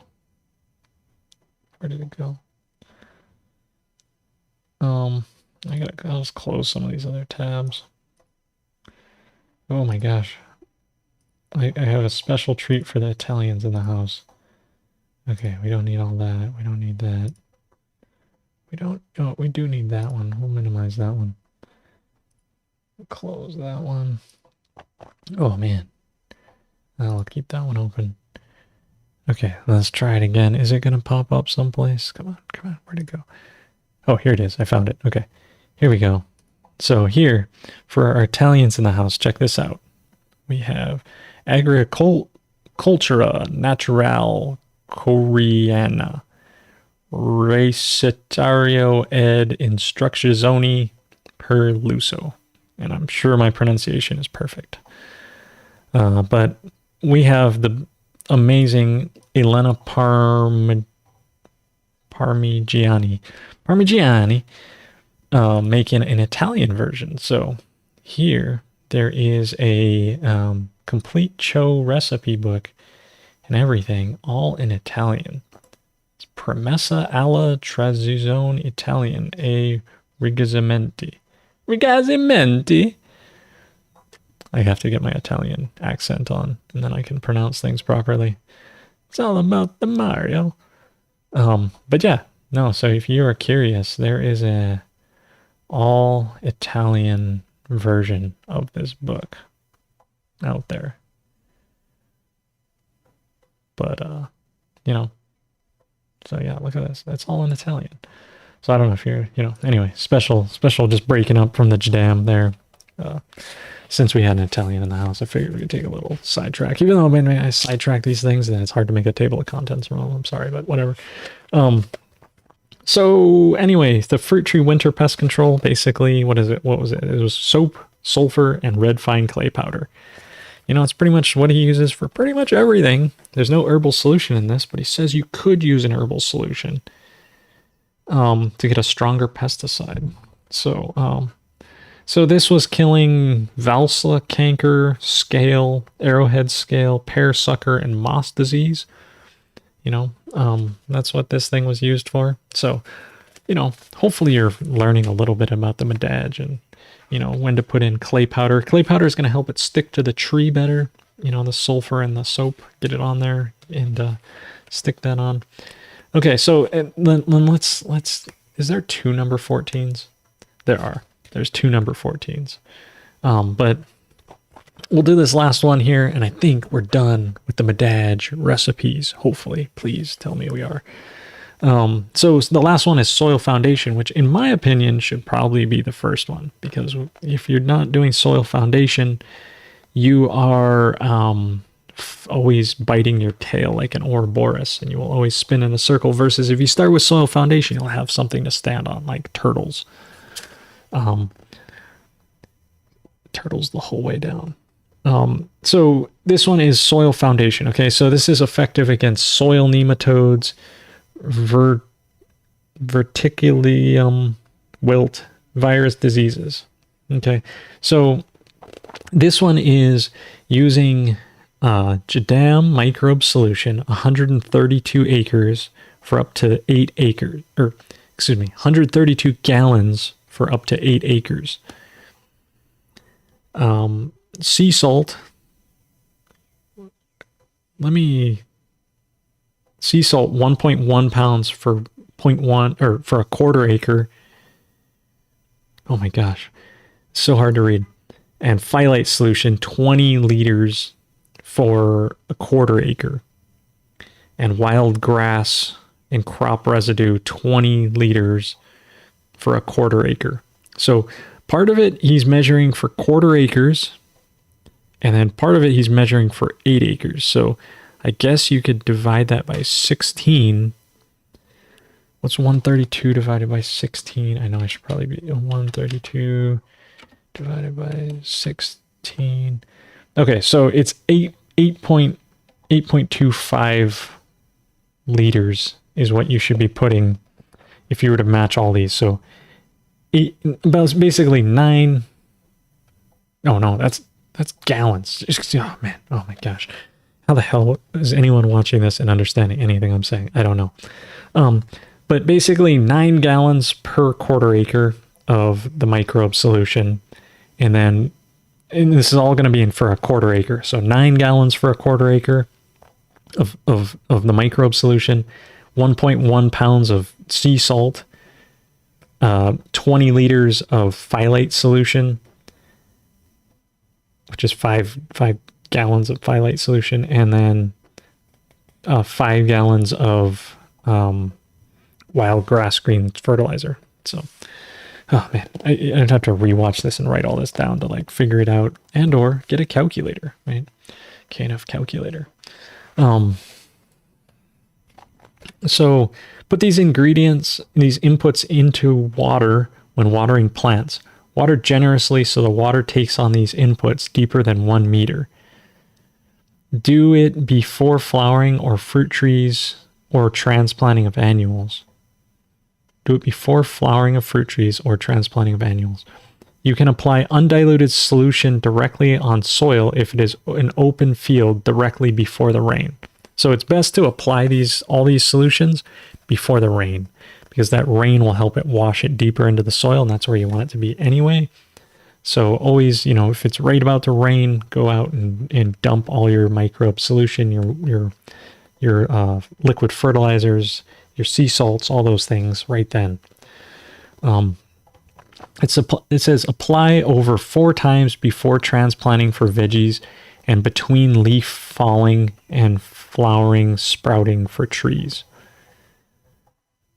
Where did it go? I'll just close some of these other tabs. Oh my gosh. I have a special treat for the Italians in the house. Okay, we don't need all that. We don't need that. We do need that one. We'll minimize that one. We'll close that one. Oh man. I'll keep that one open. Okay, let's try it again. Is it gonna pop up someplace? Come on, where'd it go? Oh, here it is. I found it. Okay, here we go. So here, for our Italians in the house, check this out. We have Agricultura Naturale Coreana. Recetario ed instruczioni per l'uso. And I'm sure my pronunciation is perfect. But we have the amazing Elena Parmigiani making an Italian version. So here there is a complete Cho recipe book and everything, all in Italian. It's Premessa alla tradizione Italian e Rigazzimenti. I have to get my Italian accent on, and then I can pronounce things properly. It's all about the Mario. But yeah, no, so if you are curious, there is a all Italian version of this book out there. But, you know, so yeah, look at this. That's all in Italian. So I don't know if you're, anyway, special just breaking up from the jam there. Since we had an Italian in the house, I figured we could take a little sidetrack. Even though when I sidetrack these things, then it's hard to make a table of contents from them. I'm sorry, but whatever. So anyway, the fruit tree winter pest control, basically, what is it? What was it? It was soap, sulfur, and red fine clay powder. It's pretty much what he uses for pretty much everything. There's no herbal solution in this, but he says you could use an herbal solution to get a stronger pesticide. So this was killing valsa, canker, scale, arrowhead scale, pear sucker, and moss disease. That's what this thing was used for. So, hopefully you're learning a little bit about the medadge and, when to put in clay powder. Clay powder is going to help it stick to the tree better. The sulfur and the soap, get it on there and stick that on. Okay, so then let's, is there 2 number 14s? There's 2 number 14s. But we'll do this last one here, and I think we're done with the medadge recipes. Hopefully, please tell me we are. So the last one is soil foundation, which in my opinion should probably be the first one, because if you're not doing soil foundation, you are always biting your tail like an Ouroboros, and you will always spin in a circle, versus if you start with soil foundation, you'll have something to stand on, like turtles. Turtles the whole way down. So this one is soil foundation. Okay, so this is effective against soil nematodes, verticillium wilt, virus diseases. Okay, so this one is using Jadam microbe solution, 132 acres for up to 8 acres, or excuse me, 132 gallons for up to 8 acres. Sea salt. Sea salt 1.1 pounds for 0.1 or for a quarter acre. Oh my gosh, so hard to read. And phyllite solution 20 liters for a quarter acre. And wild grass and crop residue 20 liters for a quarter acre. So part of it he's measuring for quarter acres, and then part of it he's measuring for 8 acres. So I guess you could divide that by 16. What's 132 divided by 16? I know I should probably be 132 divided by 16. Okay, so it's 8.25 liters is what you should be putting if you were to match all these. So about basically 9. Oh no, that's gallons. Oh man, oh my gosh. How the hell is anyone watching this and understanding anything I'm saying? I don't know. But basically 9 gallons per quarter acre of the microbe solution. And this is all going to be in for a quarter acre. So 9 gallons for a quarter acre of the microbe solution, 1.1 pounds of sea salt, 20 liters of phyllite solution, which is 5 gallons of phyllite solution, and then 5 gallons of wild grass green fertilizer. So, oh man, I'd have to rewatch this and write all this down to like figure it out, and or get a calculator, right? KNF calculator. So put these ingredients, these inputs into water when watering plants. Water generously so the water takes on these inputs deeper than 1 meter. Do it before flowering or fruit trees or transplanting of annuals. Do it before flowering of fruit trees or transplanting of annuals. You can apply undiluted solution directly on soil if it is an open field directly before the rain. So it's best to apply all these solutions before the rain, because that rain will help it wash it deeper into the soil, and that's where you want it to be anyway. So always, if it's right about to rain, go out and dump all your microbe solution, your liquid fertilizers, your sea salts, all those things right then. It says apply over 4 times before transplanting for veggies and between leaf falling and flowering, sprouting for trees.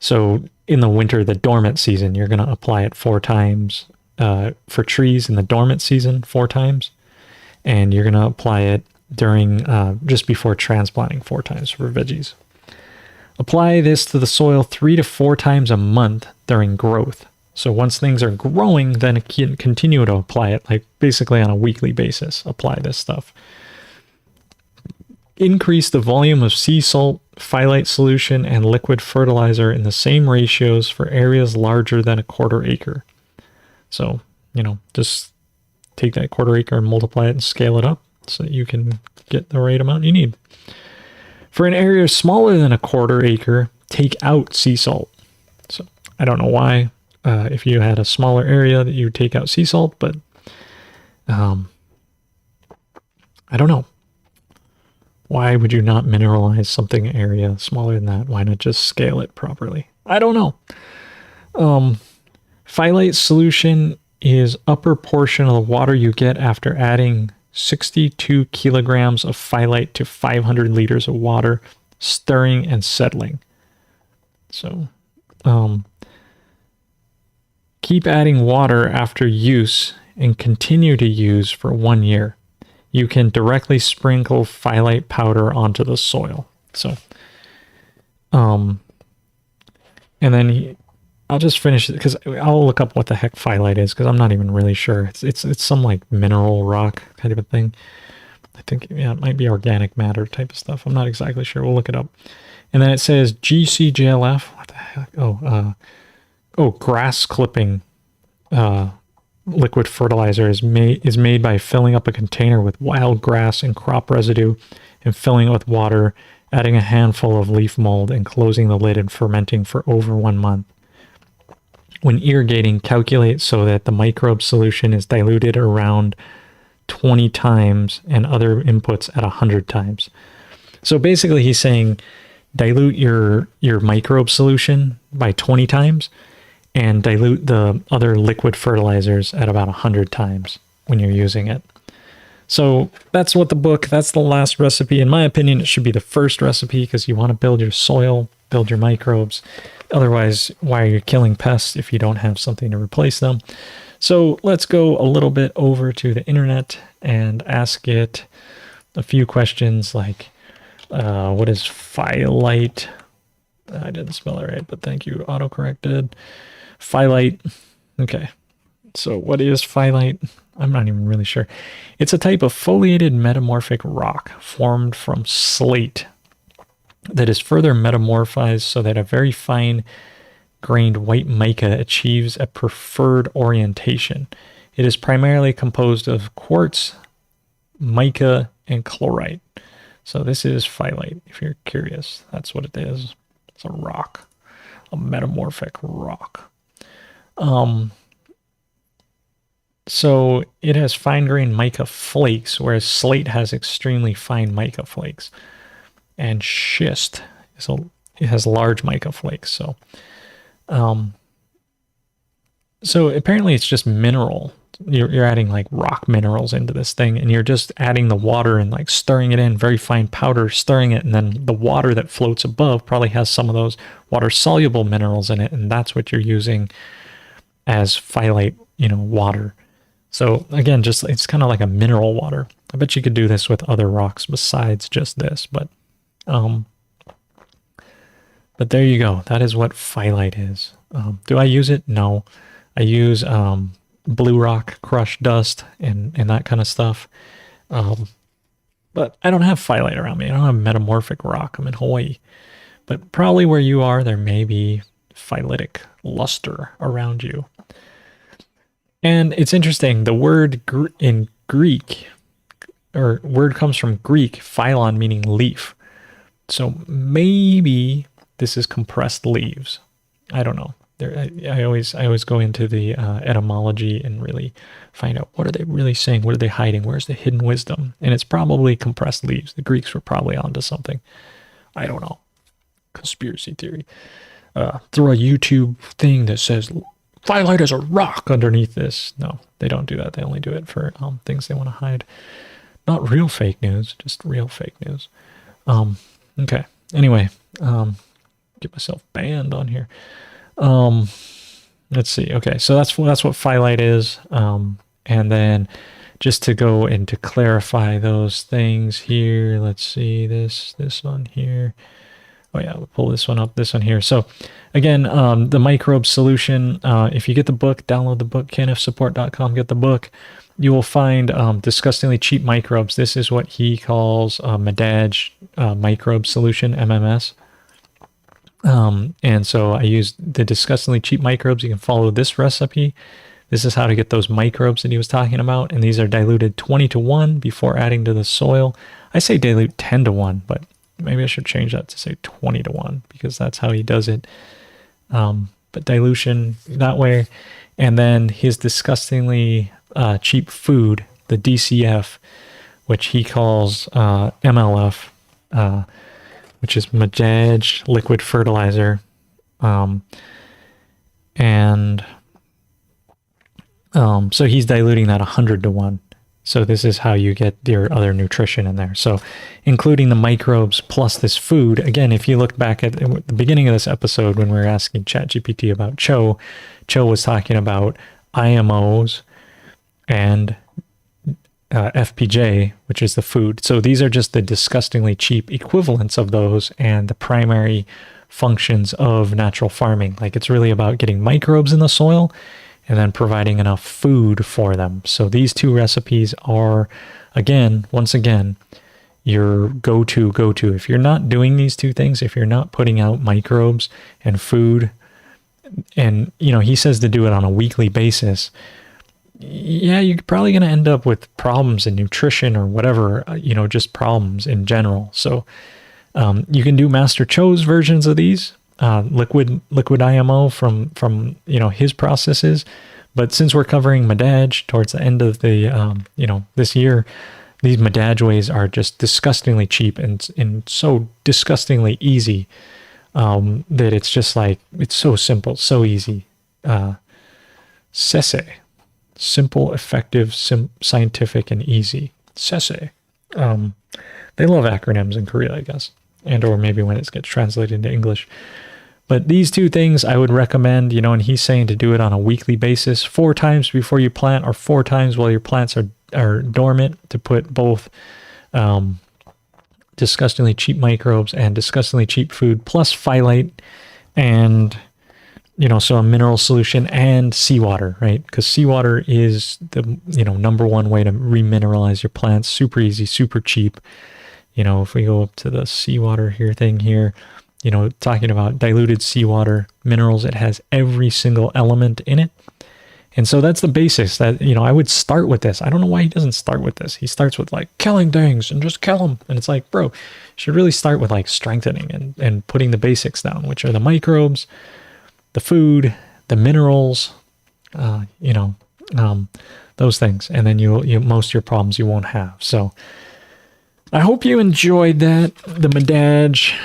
So in the winter, the dormant season, you're going to apply it 4 times for trees in the dormant season, 4 times. And you're going to apply it during just before transplanting 4 times for veggies. Apply this to the soil 3 to 4 times a month during growth. So once things are growing, then it can continue to apply it, like basically on a weekly basis. Apply this stuff. Increase the volume of sea salt, phyllite solution, and liquid fertilizer in the same ratios for areas larger than a quarter acre. So, just take that quarter acre and multiply it and scale it up so that you can get the right amount you need. For an area smaller than a quarter acre, take out sea salt. So I don't know why, if you had a smaller area that you would take out sea salt, but I don't know. Why would you not mineralize something area smaller than that? Why not just scale it properly? I don't know. Phyllite solution is upper portion of the water you get after adding 62 kilograms of phyllite to 500 liters of water, stirring and settling. So, keep adding water after use and continue to use for 1 year. You can directly sprinkle phyllite powder onto the soil. So, and then I'll just finish it because I'll look up what the heck phyllite is because I'm not even really sure. It's some like mineral rock kind of a thing. I think yeah, it might be organic matter type of stuff. I'm not exactly sure. We'll look it up. And then it says GCJLF. What the heck? Grass clipping liquid fertilizer is made by filling up a container with wild grass and crop residue and filling it with water, adding a handful of leaf mold and closing the lid and fermenting for over 1 month. When irrigating, calculate so that the microbe solution is diluted around 20 times and other inputs at 100 times. So basically he's saying dilute your microbe solution by 20 times and dilute the other liquid fertilizers at about 100 times when you're using it. So that's the last recipe. In my opinion, it should be the first recipe because you want to build your soil, build your microbes. Otherwise, why are you killing pests if you don't have something to replace them? So let's go a little bit over to the internet and ask it a few questions like, what is phyllite? I didn't spell it right, but thank you, autocorrected. Phyllite. Okay. So what is phyllite? I'm not even really sure. It's a type of foliated metamorphic rock formed from slate that is further metamorphized so that a very fine grained white mica achieves a preferred orientation. It is primarily composed of quartz, mica, and chlorite. So this is phyllite, if you're curious. That's what it is. It's a rock, a metamorphic rock. So it has fine-grained mica flakes, whereas slate has extremely fine mica flakes. And schist it has large mica flakes. So apparently it's just mineral. You're adding like rock minerals into this thing, and you're just adding the water and like stirring it in, very fine powder, stirring it, and then the water that floats above probably has some of those water-soluble minerals in it, and that's what you're using as phyllite, water. So again, just it's kind of like a mineral water. I bet you could do this with other rocks besides just this, but there you go. That is what phyllite is. Do I use it? No. I use blue rock crushed dust and that kind of stuff. But I don't have phyllite around me. I don't have metamorphic rock. I'm in Hawaii. But probably where you are, there may be phylitic luster around you. And it's interesting. The word in Greek, or word comes from Greek, phylon, meaning leaf. So maybe this is compressed leaves. I don't know. I always go into the etymology and really find out what are they really saying? What are they hiding? Where's the hidden wisdom? And it's probably compressed leaves. The Greeks were probably onto something. I don't know. Conspiracy theory. Throw a YouTube thing that says phyllite is a rock underneath this. No, they don't do that. They only do it for things they want to hide. Not real fake news, just real fake news. Okay. Anyway, get myself banned on here. Let's see. Okay, so that's what phyllite is. And then just to go and to clarify those things here, let's see this one here. Oh yeah, we'll pull this one up, this one here. So again, the microbe solution, if you get the book, download the book, canfsupport.com, get the book, you will find disgustingly cheap microbes. This is what he calls Madaj microbe solution, MMS. And so I use the disgustingly cheap microbes. You can follow this recipe. This is how to get those microbes that he was talking about. And these are diluted 20-1 before adding to the soil. I say dilute 10-1, but maybe I should change that to say 20-1 because that's how he does it. But dilution that way. And then his disgustingly cheap food, the DCF, which he calls MLF, which is Madaj liquid fertilizer. So he's diluting that 100-1. So this is how you get your other nutrition in there. So including the microbes plus this food. Again, if you look back at the beginning of this episode when we were asking ChatGPT about CHO, CHO was talking about IMOs and FPJ, which is the food. So these are just the disgustingly cheap equivalents of those and the primary functions of natural farming. Like it's really about getting microbes in the soil and then providing enough food for them. So these two recipes are, once again, your go-to. If you're not doing these two things, if you're not putting out microbes and food, and he says to do it on a weekly basis, yeah, you're probably going to end up with problems in nutrition or whatever, just problems in general. So you can do Master Cho's versions of these, liquid IMO from his processes. But since we're covering Madaj towards the end of the this year, these Madaj ways are just disgustingly cheap and so disgustingly easy that it's just like it's so simple, so easy. Sese. Simple, effective, scientific, and easy. Sese. They love acronyms in Korea, I guess, and or maybe when it gets translated into English. But these two things I would recommend, and he's saying to do it on a weekly basis, 4 times before you plant or 4 times while your plants are dormant, to put both disgustingly cheap microbes and disgustingly cheap food plus phyllite and so a mineral solution and seawater, right? Because seawater is the, number one way to remineralize your plants. Super easy, super cheap. If we go up to the seawater thing here, talking about diluted seawater minerals, it has every single element in it. And so that's the basics that, I would start with this. I don't know why he doesn't start with this. He starts with like killing things and just kill them. And it's like, bro, you should really start with like strengthening and putting the basics down, which are the microbes, the food, the minerals, those things. And then you most of your problems you won't have. So I hope you enjoyed that. The Madaj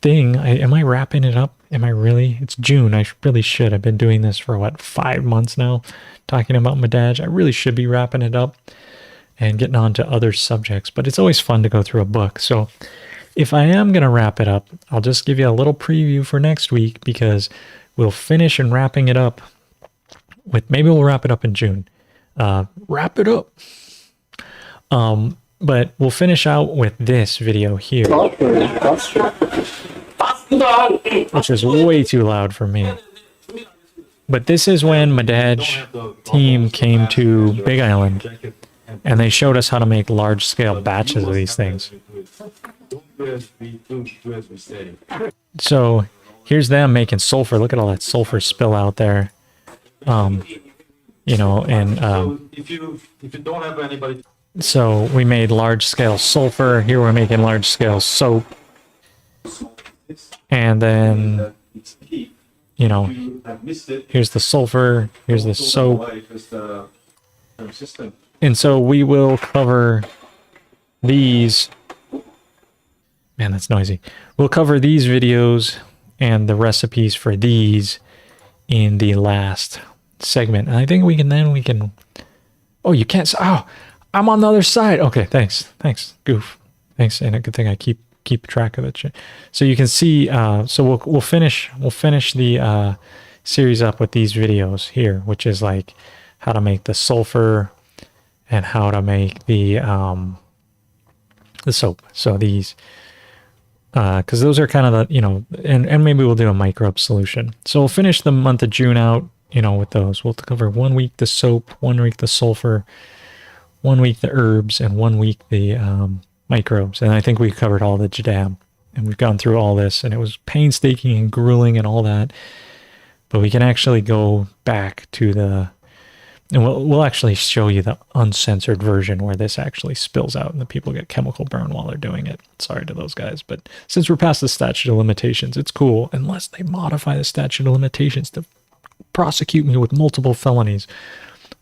thing. Am I wrapping it up? Am I really? It's June. I really should. I've been doing this for 5 months now, talking about Madaj. I really should be wrapping it up and getting on to other subjects. But it's always fun to go through a book. So if I am going to wrap it up, I'll just give you a little preview for next week, because we'll finish and wrapping it up with, maybe we'll wrap it up in June. Wrap it up. But we'll finish out with this video here, which is way too loud for me. But this is when Madaj team came to Big Island and they showed us how to make large-scale batches of these things. So here's them making sulfur. Look at all that sulfur spill out there. If you don't have anybody. So we made large-scale sulfur. Here we're making large-scale soap. And then, here's the sulfur. Here's the soap. And so we will cover these. Man, that's noisy. We'll cover these videos and the recipes for these in the last segment. And I think we can. Oh, you can't. Oh, I'm on the other side. Okay, thanks, Goof. Thanks, and a good thing I keep track of it. So you can see. So we'll finish the series up with these videos here, which is like how to make the sulfur and how to make the soap. So these. Because those are kind of the, and maybe we'll do a microbe solution. So we'll finish the month of June out, with those. We'll cover 1 week the soap, 1 week the sulfur, 1 week the herbs, and 1 week the microbes. And I think we covered all the jadam. And we've gone through all this, and it was painstaking and grueling and all that. But we can actually go back to and we'll actually show you the uncensored version where this actually spills out and the people get chemical burn while they're doing it. Sorry to those guys, but since we're past the statute of limitations, it's cool, unless they modify the statute of limitations to prosecute me with multiple felonies.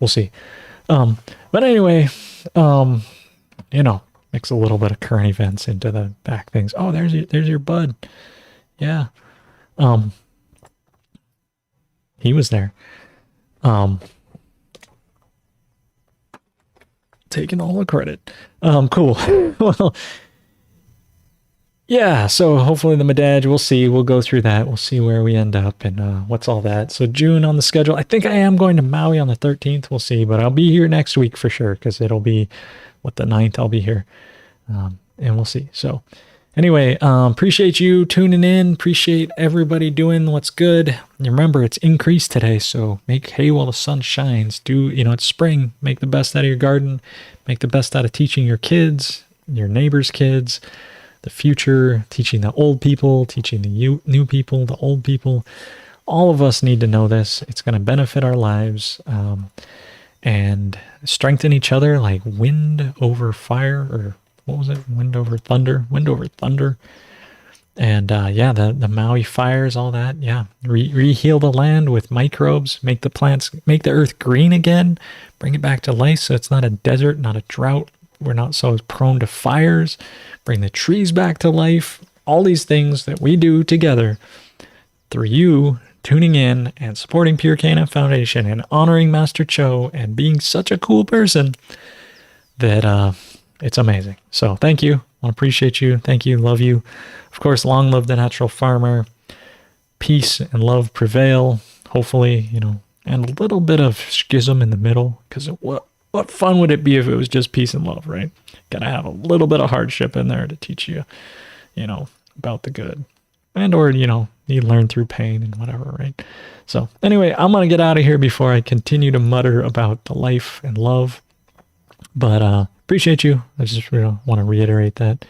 We'll see. But anyway, mix a little bit of current events into the back things. Oh, there's your bud. Yeah. He was there. taking all the credit. Cool. Well, yeah, so hopefully the Madaj, we'll see. We'll go through that. We'll see where we end up and what's all that. So June on the schedule. I think I am going to Maui on the 13th. We'll see, but I'll be here next week for sure because it'll be, the 9th I'll be here. And we'll see. So anyway, appreciate you tuning in. Appreciate everybody doing what's good. And remember, it's increased today, so make hay while the sun shines. It's spring. Make the best out of your garden. Make the best out of teaching your kids, your neighbors' kids, the future, teaching the old people, teaching the new people, the old people. All of us need to know this. It's going to benefit our lives and strengthen each other like wind over fire, or what was it? Wind over thunder. Wind over thunder. And the Maui fires, all that. Yeah, re-heal the land with microbes, make the earth green again, bring it back to life so it's not a desert, not a drought. We're not so prone to fires. Bring the trees back to life. All these things that we do together through you tuning in and supporting Pure Canine Foundation and honoring Master Cho and being such a cool person that it's amazing. So thank you. I appreciate you. Thank you. Love you. Of course, long live the natural farmer. Peace and love prevail. Hopefully, and a little bit of schism in the middle, because what fun would it be if it was just peace and love, right? Gotta have a little bit of hardship in there to teach you, about the good. And or, you learn through pain and whatever, right? So anyway, I'm going to get out of here before I continue to mutter about the life and love. But appreciate you. I just want to reiterate that.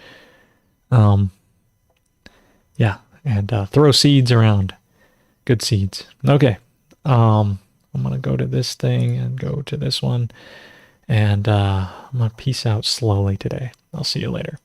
Yeah, and throw seeds around. Good seeds. Okay. I'm going to go to this thing and go to this one. And I'm going to peace out slowly today. I'll see you later.